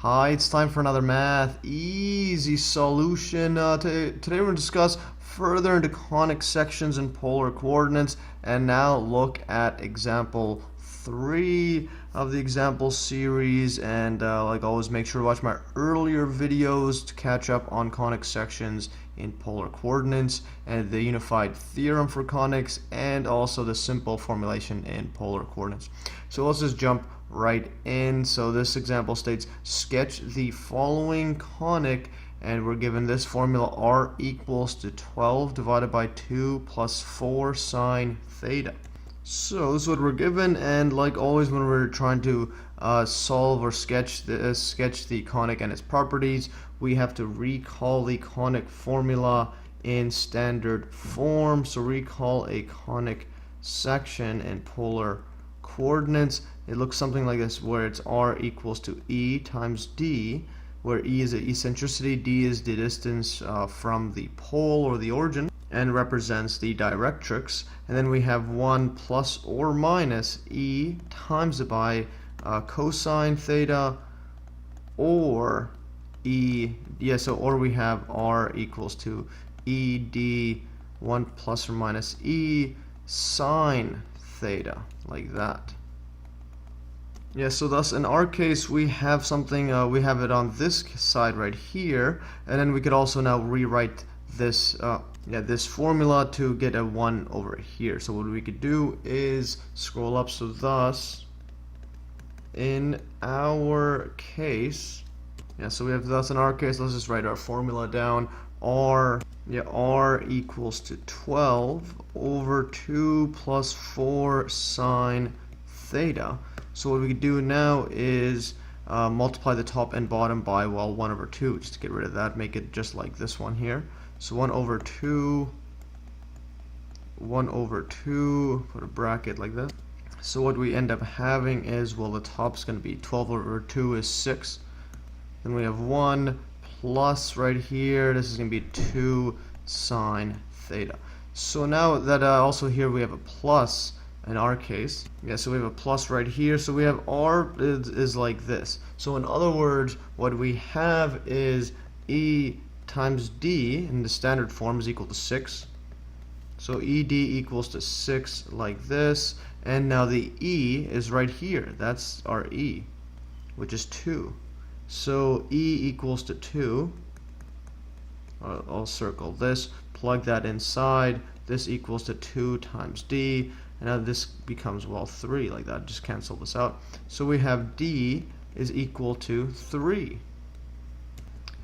Hi, it's time for another math easy solution. Today we're going to discuss further into conic sections and polar coordinates, and now look at example 3 of the example series. And like always, make sure to watch my earlier videos to catch up on conic sections in polar coordinates and the unified theorem for conics, and also the simple formulation in polar coordinates. So let's just jump right in. So this example states, sketch the following conic, and we're given this formula: r equals to 12 divided by 2 plus 4 sine theta. So this is what we're given, and like always when we're trying to solve or sketch the conic and its properties, we have to recall the conic formula in standard form. So recall a conic section in polar coordinates. It looks something like this, where it's r equals to e times d, where e is the eccentricity, d is the distance from the pole or the origin, and represents the directrix. And then we have 1 plus or minus e times it by cosine theta, or or we have r equals to e d 1 plus or minus e sine theta, like that. Yeah, so thus in our case we have something, we have it on this side right here, and then we could also now rewrite this this formula to get a 1 over here. So what we could do is scroll up. So thus in our case, so we have thus in our case, let's just write our formula down. r equals to 12 over 2 plus 4 sine theta. So what we could do now is multiply the top and bottom by 1 over 2, just to get rid of that, make it just like this one here. So 1 over 2, put a bracket like that. So what we end up having is, well, the top's going to be 12 over 2 is 6. Then we have 1 plus right here, this is going to be 2 sine theta. So now that also here we have a plus in our case. So we have a plus right here. So we have r is like this. So in other words, what we have is e times d in the standard form is equal to 6. So ed equals to 6, like this. And now the e is right here. That's our e, which is 2. So e equals to 2. I'll circle this, plug that inside. This equals to 2 times d. And now this becomes, 3, like that. Just cancel this out. So we have d is equal to 3.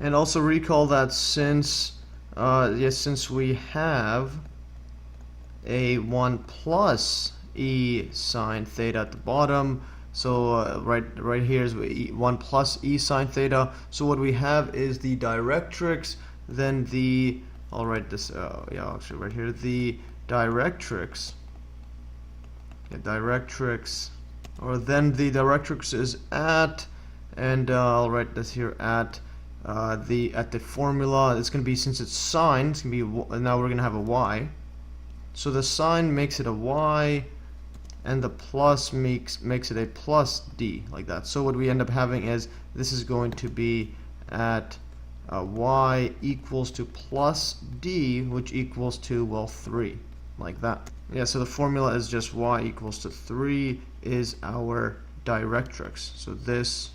And also recall that since we have a 1 plus e sine theta at the bottom, so right here is 1 plus e sine theta. So what we have is the directrix, then the, I'll write this, actually right here, the directrix, or then the directrix is at, and I'll write this here, at the formula. It's going to be, since it's sine, it's going to be, now we're going to have a y. So the sine makes it a y, and the plus makes it a plus d, like that. So what we end up having is, this is going to be at y equals to plus d, which equals to, 3, like that. So the formula is just y equals to 3 is our directrix. So this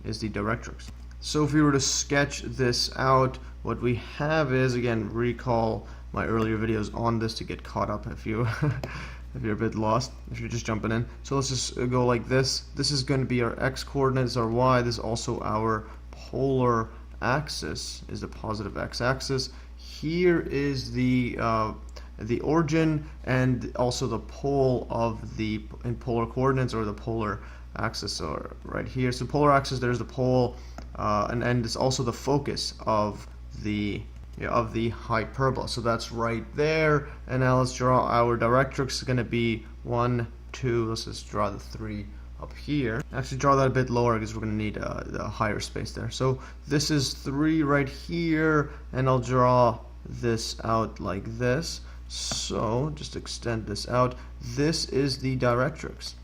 is the directrix. So if we were to sketch this out, what we have is, again, recall my earlier videos on this to get caught up if you if you're a bit lost, if you're just jumping in. So let's just go like this. This is going to be our x coordinates, our y. This is also our polar axis, is the positive x-axis. Here is the origin, and also the pole of the in polar coordinates, or the polar axis, or right here. So polar axis, there's the pole, and it's also the focus of the hyperbola. So that's right there. And now let's draw our directrix. Is going to be 1, 2. Let's just draw the 3 up here. Actually, draw that a bit lower because we're going to need a higher space there. So this is 3 right here, and I'll draw this out like this. So just extend this out. This is the directrix.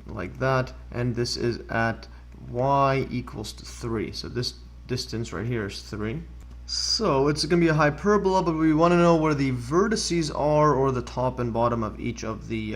like that, and this is at y equals to 3. So this distance right here is 3. So it's going to be a hyperbola, but we want to know where the vertices are, or the top and bottom of each of the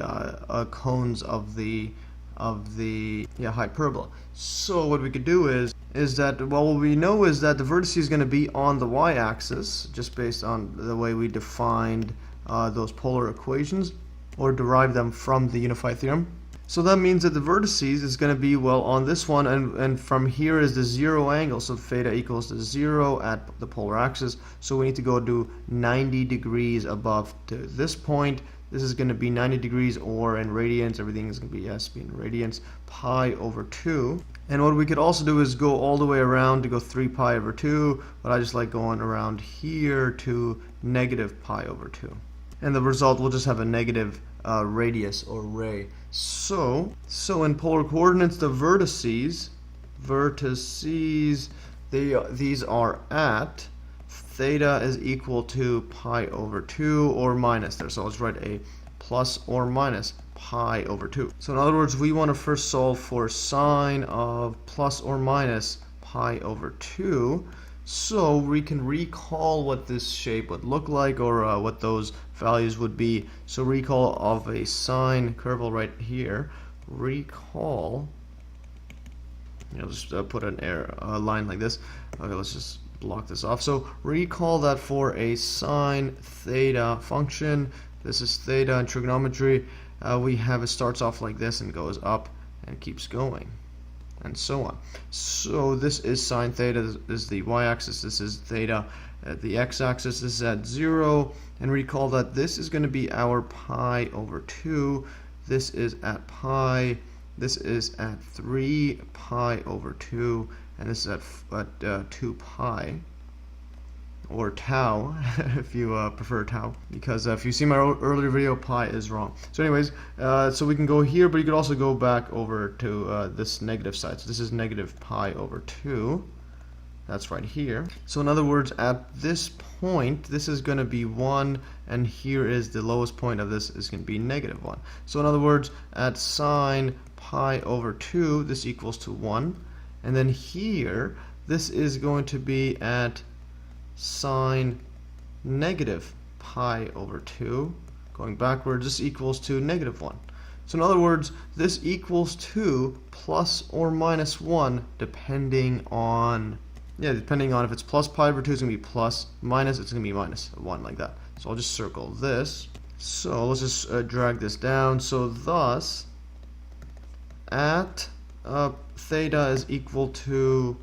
cones of the hyperbola. So what we could do is that, well, what we know is that the vertice is going to be on the y-axis, just based on the way we defined those polar equations, or derived them from the unified theorem. So that means that the vertices is going to be, well, on this one, and from here is the 0 angle, so theta equals to 0 at the polar axis. So we need to go do 90 degrees above to this point. This is going to be 90 degrees, or in radians, everything is going to be being radians, pi over 2. And what we could also do is go all the way around to go 3 pi over 2, but I just like going around here to negative pi over 2. And the result will just have a negative radius or ray. So in polar coordinates, the vertices, these are at theta is equal to pi over 2 or minus there. So let's write a plus or minus pi over 2. So in other words, we want to first solve for sine of plus or minus pi over 2. So we can recall what this shape would look like, or what those values would be. So recall of a sine curve right here. Recall, just put an line like this. Okay, let's just block this off. So recall that for a sine theta function, this is theta in trigonometry, we have it starts off like this and goes up and keeps going, and so on. So this is sine theta, this is the y-axis, this is theta at the x-axis, this is at 0, and recall that this is going to be our pi over 2, this is at pi, this is at 3 pi over 2, and this is at 2 pi, or tau, if you prefer tau, because if you see my earlier video, pi is wrong. So anyways, so we can go here, but you could also go back over to this negative side. So this is negative pi over 2. That's right here. So in other words, at this point, this is going to be 1, and here is the lowest point of this is going to be negative 1. So in other words, at sine pi over 2, this equals to 1. And then here, this is going to be at sine negative pi over 2. Going backwards, this equals to negative 1. So in other words, this equals to plus or minus 1, depending on if it's plus pi over 2, it's going to be plus, minus, it's going to be minus 1, like that. So I'll just circle this. So let's just drag this down. So thus, at theta is equal to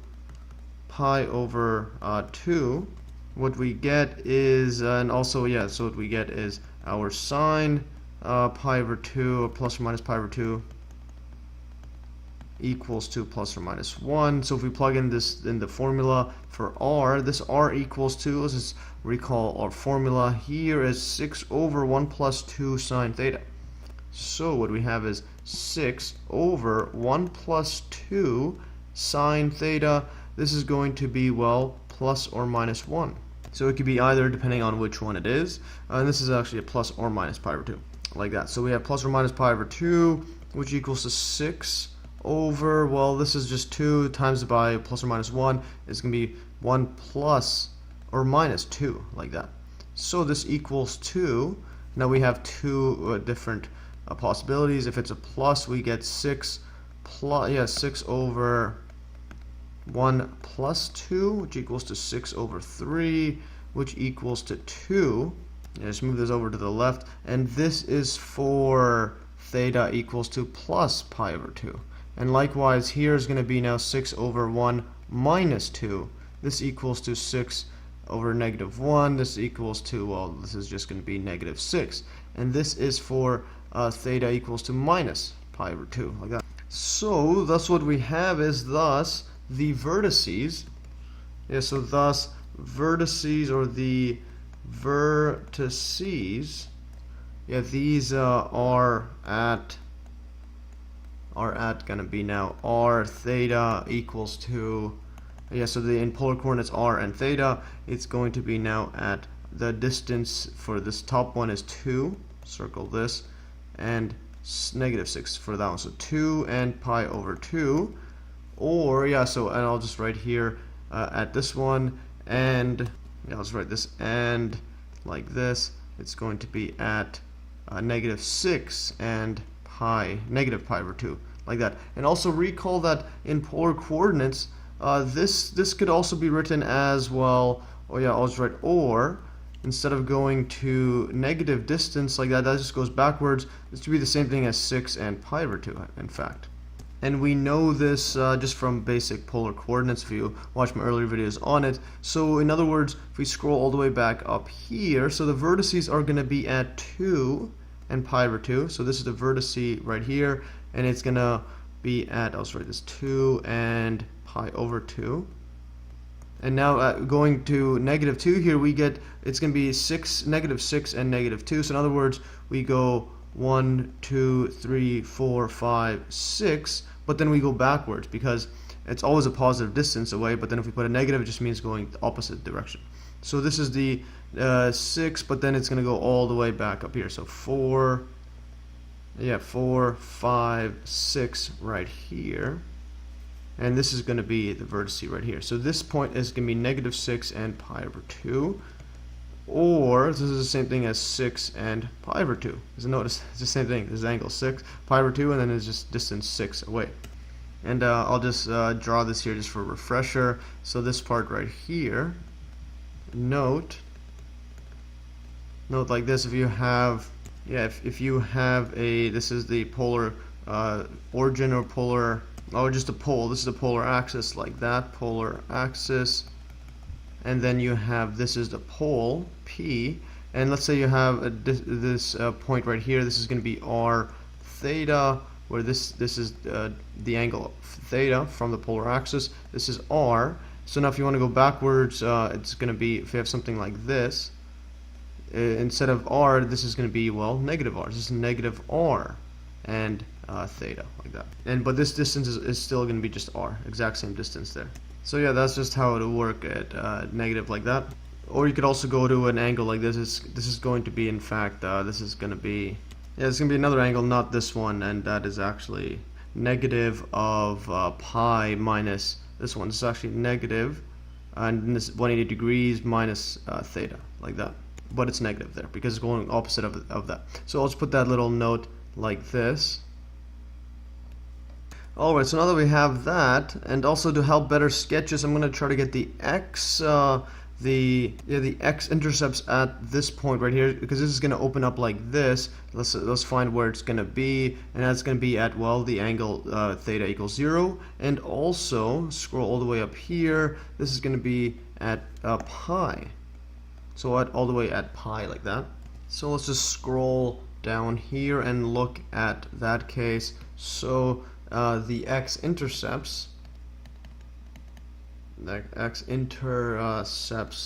pi over 2, what we get is, and also, so what we get is our sine pi over 2, or plus or minus pi over 2, equals to plus or minus 1. So if we plug in this in the formula for r, this r equals to, let's just recall our formula here, is 6 over 1 plus 2 sine theta. So what we have is 6 over 1 plus 2 sine theta. This is going to be, well, plus or minus 1. So it could be either, depending on which one it is. And this is actually a plus or minus pi over 2, like that. So we have plus or minus pi over 2, which equals to 6 over, well, this is just 2 times by plus or minus 1. It's going to be 1 plus or minus 2, like that. So this equals 2. Now we have two different possibilities. If it's a plus, we get 6 over 1 plus 2, which equals to 6 over 3, which equals to 2. Just move this over to the left, and this is for theta equals to plus pi over 2. And likewise, here is going to be now 6 over 1 minus 2. This equals to 6 over negative 1. This equals to, well, this is just going to be negative 6. And this is for theta equals to minus pi over 2, like that. So that's what we have is thus the vertices. So thus vertices, or the vertices, these are at going to be now r theta equals to, so in polar coordinates r and theta, it's going to be now at the distance for this top one is 2, circle this, and negative 6 for that one. So 2 and pi over 2. Or, yeah, so, and I'll just write here at this one, and, yeah, I'll just write this and like this. It's going to be at negative 6 and pi, negative pi over 2, like that. And also recall that in polar coordinates, this could also be written as well. Oh yeah, I'll just write or. Instead of going to negative distance like that, that just goes backwards. This would be the same thing as 6 and pi over 2, in fact. And we know this just from basic polar coordinates if you watch my earlier videos on it. So in other words, if we scroll all the way back up here, so the vertices are going to be at 2 and pi over 2. So this is the vertice right here, and it's going to be at, I'll just write this, 2 and pi over 2. And now going to negative 2 here, we get, it's going to be negative 6 and negative 2. So in other words, we go 1, 2, 3, 4, 5, 6, but then we go backwards because it's always a positive distance away, but then if we put a negative, it just means going the opposite direction. So this is the 6, but then it's going to go all the way back up here. So 4, 5, 6 right here. And this is going to be the vertice right here. So this point is going to be negative 6 and pi over 2. Or this is the same thing as 6 and pi over 2. So notice it's the same thing. There's angle 6, pi over 2, and then it's just distance 6 away. And I'll just draw this here just for a refresher. So this part right here, note like this. If you have, if you have this is the polar origin or polar, or just a pole. This is the polar axis like that, polar axis. And then you have, this is the pole, P, and let's say you have this point right here. This is going to be r theta, where this is the angle theta from the polar axis. This is r. So now if you want to go backwards, it's going to be, if you have something like this, instead of r, this is going to be, well, negative r. This is negative r and theta, like that. But this distance is still going to be just r, exact same distance there. So yeah, that's just how it would work at negative like that. Or you could also go to an angle like this. This is going to be, in fact, this is going to be, it's going to be another angle, not this one, and that is actually negative of pi minus this one. This is actually negative, and this 180 degrees minus theta, like that. But it's negative there because it's going opposite of that. So I'll just put that little note like this. Alright, so now that we have that, and also to help better sketch this, I'm going to try to get the the x-intercepts at this point right here, because this is going to open up like this. Let's find where it's going to be, and that's going to be at, well, the angle theta equals 0, and also scroll all the way up here. This is going to be at pi. So all the way at pi like that. So let's just scroll down here and look at that case. So the x-intercepts,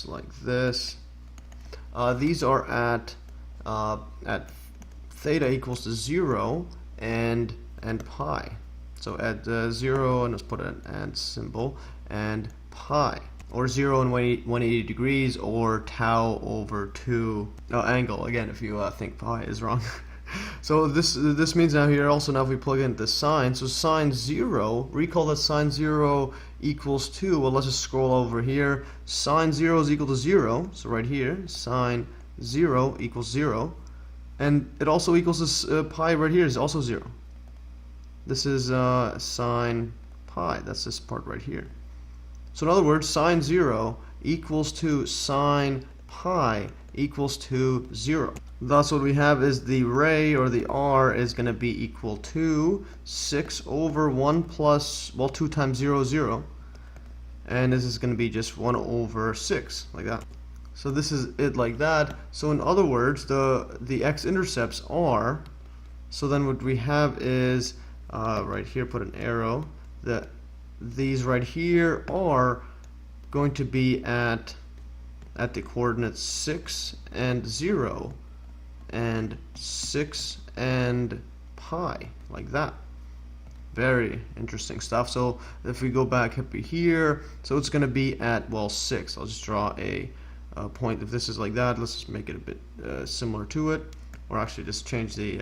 like this. These are at theta equals to 0 and pi. So at 0, and let's put an and symbol, and pi, or 0 and 180 degrees, or tau over 2 angle. Again, if you think pi is wrong. So this means now here also, now if we plug in the sine, so sine 0, recall that sine 0 equals 2. Well, let's just scroll over here. Sine 0 is equal to 0, so right here, sine 0 equals 0, and it also equals this pi right here is also 0. This is sine pi, that's this part right here. So in other words, sine 0 equals to sine pi equals to 0. Thus what we have is the ray, or the r, is going to be equal to 6 over 1 plus, well, 2 times 0, 0. And this is going to be just 1 over 6, like that. So this is it like that. So in other words, the x-intercepts are, so then what we have is, right here, put an arrow, that these right here are going to be at the coordinates 6 and 0 and 6 and pi, like that. Very interesting stuff. So if we go back up here, so it's going to be at, well, 6. I'll just draw a point. If this is like that, let's just make it a bit similar to it, or actually just change the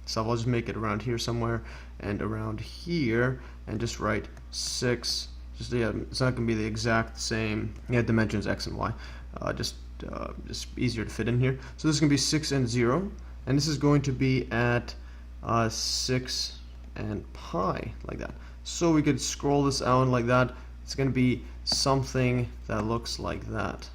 itself. I'll just make it around here somewhere and around here, and just write 6. Just yeah, it's not going to be the exact same dimensions x and y. Just easier to fit in here. So this is going to be 6 and 0, and this is going to be at 6 and pi, like that. So we could scroll this out like that. It's going to be something that looks like that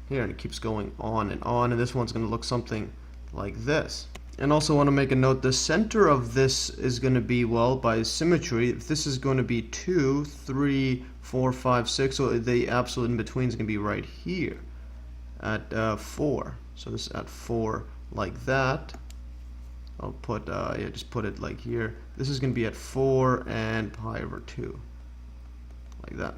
here, and it keeps going on, and this one's going to look something like this. And also want to make a note, the center of this is going to be, well, by symmetry, if this is going to be 2, 3, 4, 5, 6, so the absolute in between is going to be right here at 4. So this is at 4 like that. I'll put, just put it like here. This is going to be at 4 and pi over 2, like that.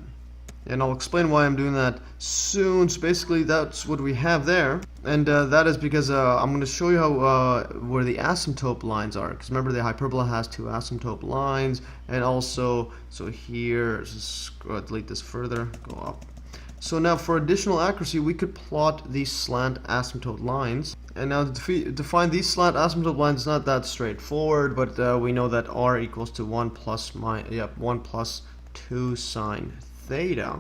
And I'll explain why I'm doing that soon. So basically that's what we have there, and that is because I'm going to show you how where the asymptote lines are, because remember the hyperbola has 2 asymptote lines, and also so here, just delete this further, go up. So now for additional accuracy we could plot these slant asymptote lines, and now to find these slant asymptote lines is not that straightforward, but we know that r equals to 1 plus 2 sine theta.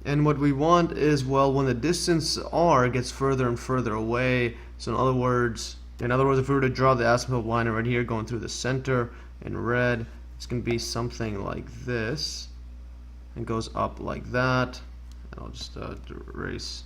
And what we want is, well, when the distance r gets further and further away, so in other words if we were to draw the asymptote line right here going through the center in red, it's going to be something like this, and goes up like that. And I'll just erase.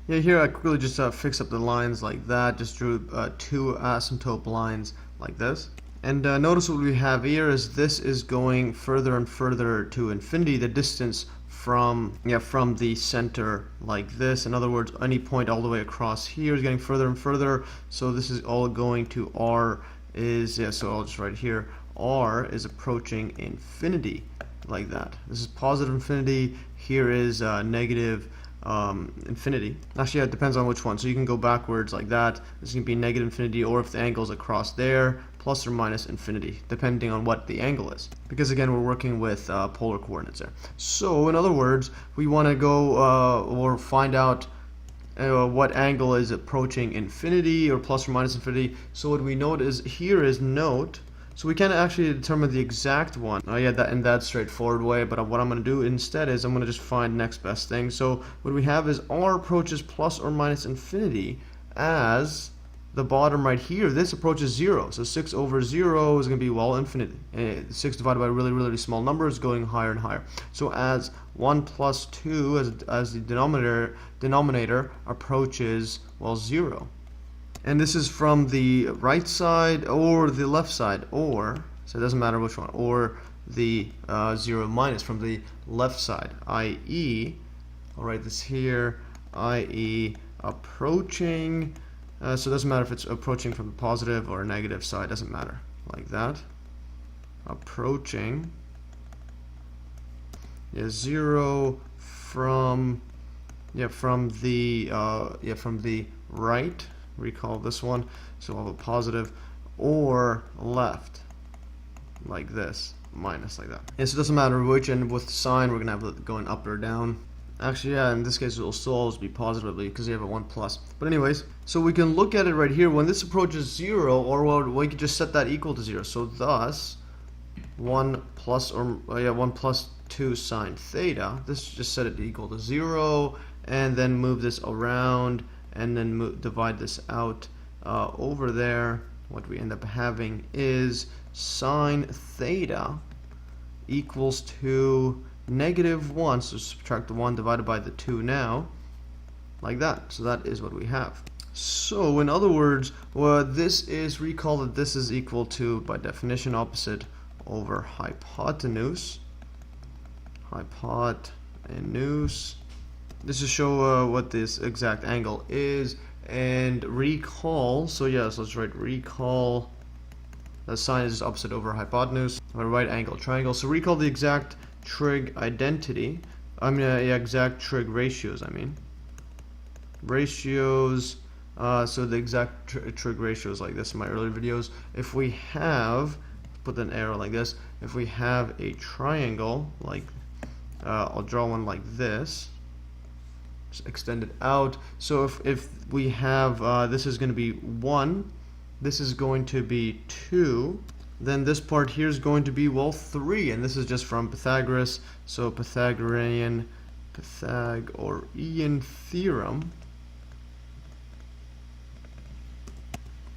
Yeah, here I quickly just fix up the lines like that, just drew 2 asymptote lines like this. And notice what we have here is this is going further and further to infinity, the distance from the center like this. In other words, any point all the way across here is getting further and further. So this is all going to r is, so I'll just write here, r is approaching infinity like that. This is positive infinity, here is negative infinity. Actually, yeah, it depends on which one. So you can go backwards like that. This is going to be negative infinity, or if the angle is across there, plus or minus infinity, depending on what the angle is. Because again, we're working with polar coordinates there. So in other words, we want to go or find out what angle is approaching infinity or plus or minus infinity. So what we note is here is note. So we can't actually determine the exact one in that straightforward way, but what I'm going to do instead is I'm going to just find next best thing. So what we have is r approaches plus or minus infinity as the bottom right here. This approaches 0, so 6 over 0 is going to be, well, infinity. 6 divided by really, really small numbers going higher and higher. So as 1 plus 2 as the denominator approaches, well, 0. And this is from the right side or the left side, or, so it doesn't matter which one, or the 0 minus from the left side, i.e., I'll write this here, i.e. approaching, so it doesn't matter if it's approaching from the positive or negative side, doesn't matter, like that, approaching 0 from the right. Recall this one, so we'll have a positive, or left like this, minus like that. And so it doesn't matter which, and with sign we're gonna have it going up or down. Actually, yeah, in this case it will still always be positively because you have a 1 plus. But anyways, so we can look at it right here. When this approaches 0, or well, we could just set that equal to 0. So thus 1 plus 2 sine theta. This just set it equal to 0, and then move this around, and then divide this out over there. What we end up having is sine theta equals to -1, so subtract the 1 divided by the 2 now, like that. So that is what we have. So in other words, this is, recall that this is equal to, by definition, opposite over hypotenuse. Hypotenuse. This is show what this exact angle is, and recall, so yes, let's write recall, the sine is opposite over hypotenuse, a right angle triangle. So recall the exact trig identity, exact trig ratios, ratios, so the exact trig ratios like this in my earlier videos. If we have, put an arrow like this, if we have a triangle, like, I'll draw one like this, extend it out. So if we have this is going to be 1, this is going to be 2. Then this part here is going to be, well, 3, and this is just from Pythagoras, so Pythagorean theorem.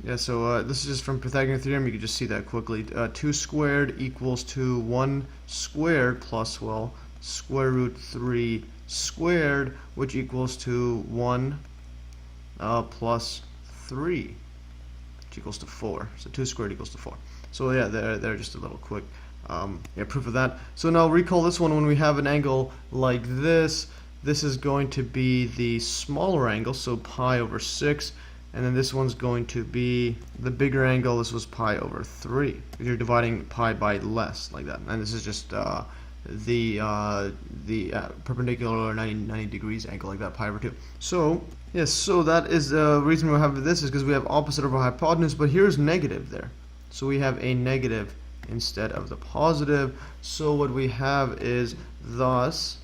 Yeah, so this is just from Pythagorean theorem. You can just see that quickly. 2 squared equals to 1 squared plus, well, square root 3 squared, which equals to 1 plus 3, which equals to 4. So 2 squared equals to 4. So yeah, they're just a little quick proof of that. So now recall this one. When we have an angle like this, this is going to be the smaller angle, so pi over 6, and then this one's going to be the bigger angle. This was pi over 3. You're dividing pi by less, like that. And this is just the perpendicular 90 degrees angle, like that, pi over 2. So yes, so that is the reason we have this, is because we have opposite over hypotenuse, but here's negative there. So we have a negative instead of the positive. So what we have is thus,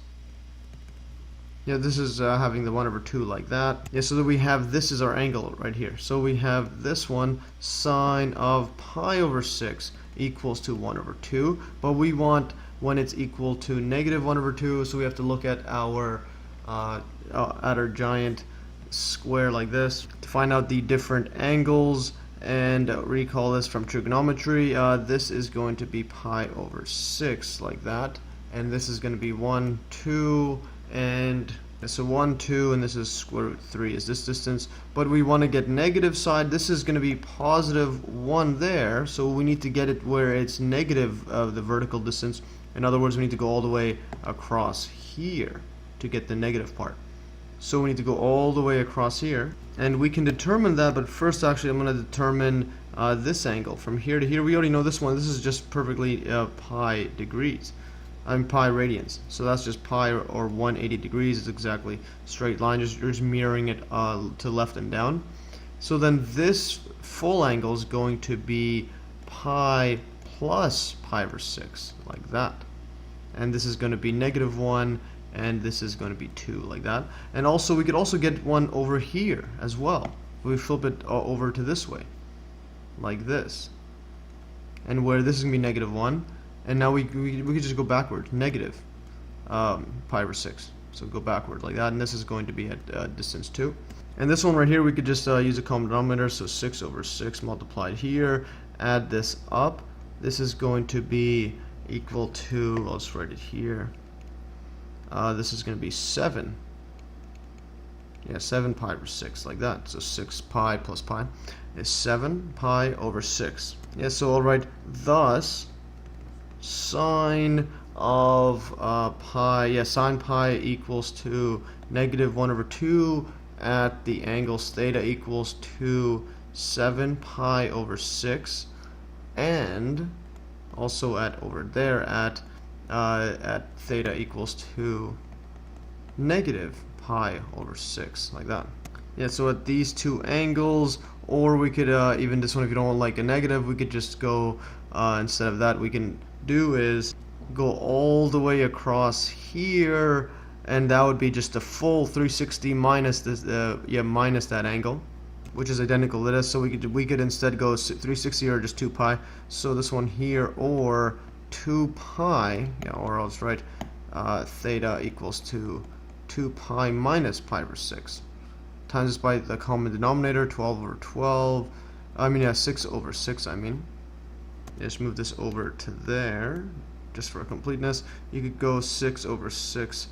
yeah, this is having the 1 over 2 like that. Yeah, so that we have, this is our angle right here. So we have this one, sine of pi over 6 equals to 1 over 2. But we want when it's equal to negative 1 over 2, so we have to look at our giant square like this to find out the different angles. And recall this from trigonometry. This is going to be pi over 6 like that, and this is going to be 1, 2, and so 1, 2, and this is square root 3 is this distance. But we want to get negative side. This is going to be positive 1 there, so we need to get it where it's negative of the vertical distance. In other words, we need to go all the way across here to get the negative part. So we need to go all the way across here, and we can determine that. But first, actually, I'm going to determine this angle from here to here. We already know this one. This is just perfectly pi degrees. Pi radians. So that's just pi or 180 degrees. It's exactly straight line. Just mirroring it to left and down. So then this full angle is going to be pi plus pi over 6, like that. And this is going to be negative 1. And this is going to be 2, like that. And also we could also get one over here as well. We flip it over to this way, like this, and where this is going to be negative 1, and now we could just go backward, negative pi over 6, so go backward like that, and this is going to be at distance 2. And this one right here, we could just use a common denominator, so 6 over 6 multiplied here, add this up. This is going to be equal to, let's write it here. This is going to be 7. Yeah, 7 pi over 6, like that. So 6 pi plus pi is 7 pi over 6. Yeah, so I'll write thus sine of pi. Yeah, sine pi equals to negative 1 over 2 at the angle theta equals to 7 pi over 6, and also at over there at theta equals to negative pi over 6, like that. Yeah, so at these two angles, or we could even this one, if you don't like a negative, we could just go instead of that, we can do is go all the way across here, and that would be just a full 360 minus this minus that angle, which is identical to this. So we could instead go 360 or just 2 pi. So this one here, or 2 pi, yeah, or else write theta equals to 2 pi minus pi over 6 times this by the common denominator, 12 over 12. I mean, yeah, 6 over 6. I mean, just move this over to there, just for completeness. You could go 6 over 6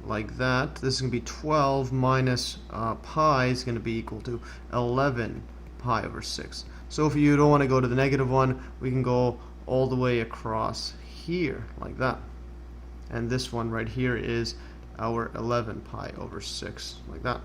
like that. This is going to be 12 minus pi is going to be equal to 11 pi over 6. So if you don't want to go to the negative one, we can go all the way across here like that, and this one right here is our 11 pi over 6, like that.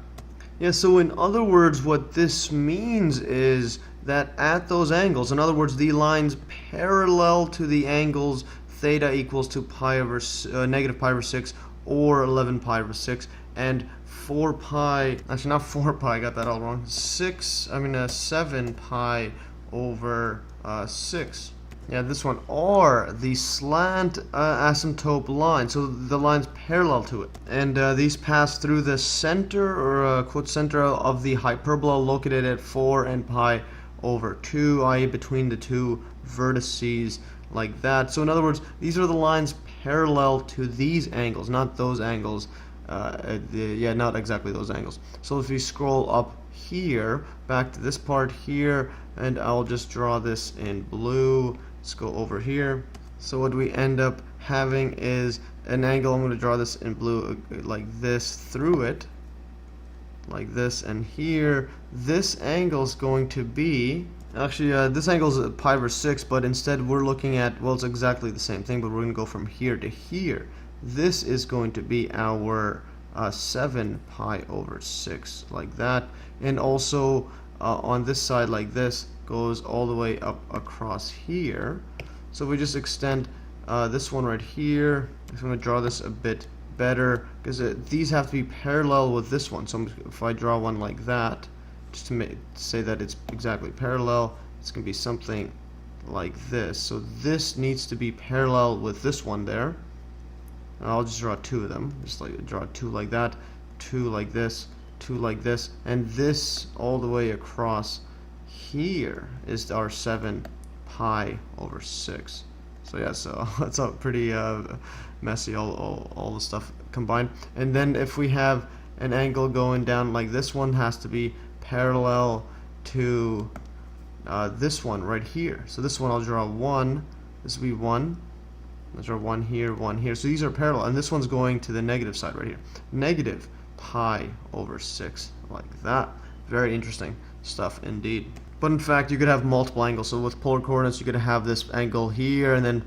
Yeah, so in other words, what this means is that at those angles, in other words, the lines parallel to the angles theta equals to pi over negative pi over 6 or 11 pi over 6, and 4 pi, actually not 4 pi, I got that all wrong, 7 pi over 6. Yeah, this one, are the slant asymptote line, so the lines parallel to it. And these pass through the center, or quote center, of the hyperbola located at 4 and pi over 2, i.e. between the two vertices, like that. So in other words, these are the lines parallel to these angles, not those angles. Not exactly those angles. So if you scroll up here, back to this part here, and I'll just draw this in blue. Let's go over here. So what we end up having is an angle. I'm going to draw this in blue like this through it, like this, and here this angle is going to be actually this angle is pi over 6, but instead we're looking at, well, it's exactly the same thing, but we're going to go from here to here. This is going to be our 7 pi over 6, like that. And also on this side, like this, goes all the way up across here. So we just extend this one right here. I'm going to draw this a bit better because these have to be parallel with this one. So if I draw one like that, just to say that it's exactly parallel, it's going to be something like this. So this needs to be parallel with this one there. And I'll just draw 2 of them. Just like draw 2 like that, 2 like this, 2 like this, and this all the way across here is our 7 pi over 6. So yeah, so that's a pretty messy, all the stuff combined. And then if we have an angle going down like this one, has to be parallel to this one right here. So this one I'll draw 1. This will be 1. Let's draw 1 here, 1 here. So these are parallel, and this one's going to the negative side right here. Negative pi over 6, like that. Very interesting stuff indeed. But in fact, you could have multiple angles. So with polar coordinates, you could have this angle here, and then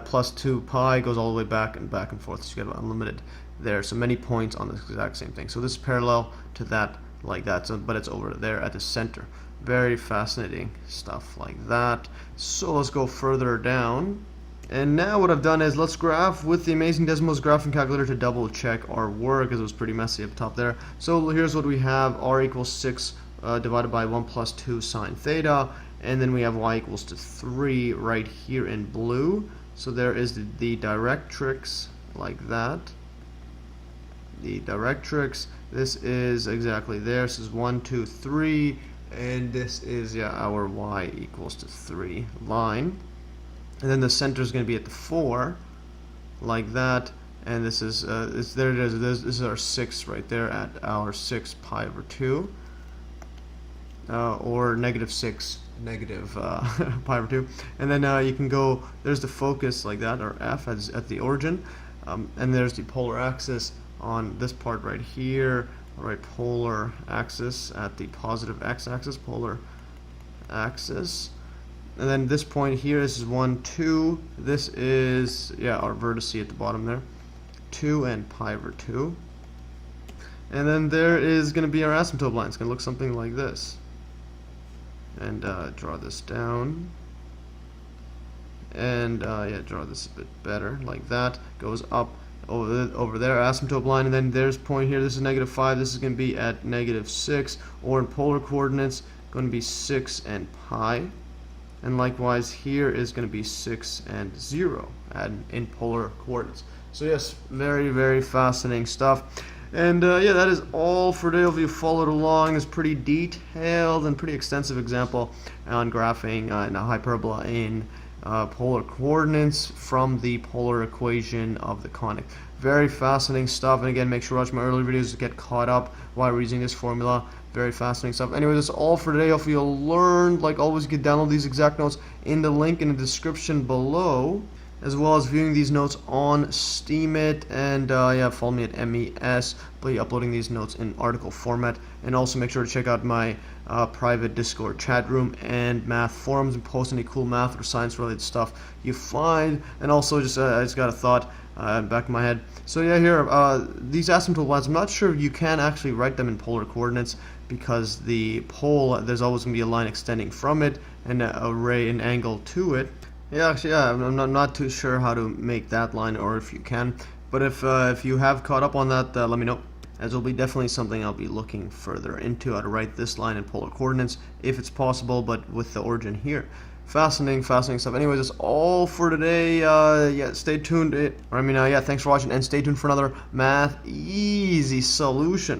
plus 2 pi goes all the way back and forth. So you get unlimited there. So many points on this exact same thing. So this is parallel to that, like that. So, but it's over there at the center. Very fascinating stuff like that. So let's go further down. And now what I've done is let's graph with the Amazing Desmos graphing calculator to double check our work, because it was pretty messy up top there. So here's what we have: r equals 6 divided by 1 plus 2 sine theta, and then we have y equals to 3 right here in blue. So there is the directrix, like that. The directrix, this is exactly there. This is 1, 2, 3, and this is our y equals to 3 line. And then the center is going to be at the 4, like that. And this is there it is. This is our 6 right there at our 6 pi over 2, or negative 6 negative pi over 2. And then you can go. There's the focus, like that, or f at the origin, and there's the polar axis on this part right here. Right, polar axis at the positive x-axis, polar axis. And then this point here, this is 1, 2. This is, our vertice at the bottom there. 2 and pi over 2. And then there is going to be our asymptote line. It's going to look something like this. And draw this down. And draw this a bit better, like that. Goes up over there, asymptote line. And then there's point here. This is negative 5. This is going to be at negative 6. Or in polar coordinates, going to be 6 and pi. And likewise here is going to be 6 and 0 in polar coordinates. So yes, very, very fascinating stuff. And that is all for today. If you followed along, it's pretty detailed and pretty extensive example on graphing in a hyperbola in polar coordinates from the polar equation of the conic. Very fascinating stuff. And again, make sure to watch my earlier videos to get caught up while we're using this formula. Very fascinating stuff. Anyway, that's all for today. Hopefully you learned. Like always, you can download these exact notes in the link in the description below, as well as viewing these notes on Steemit. And follow me at MES. I'll be uploading these notes in article format. And also make sure to check out my private Discord chat room and math forums and post any cool math or science related stuff you find. And also I just got a thought back in my head. So here, these asymptote lines, I'm not sure you can actually write them in polar coordinates, because the pole, there's always going to be a line extending from it and an angle to it. I'm not too sure how to make that line, or if you can. But if you have caught up on that, let me know, as it'll be definitely something I'll be looking further into, how to write this line in polar coordinates if it's possible, but with the origin here. Fascinating stuff. Anyways, that's all for today. Stay tuned. Thanks for watching, and stay tuned for another Math Easy solution.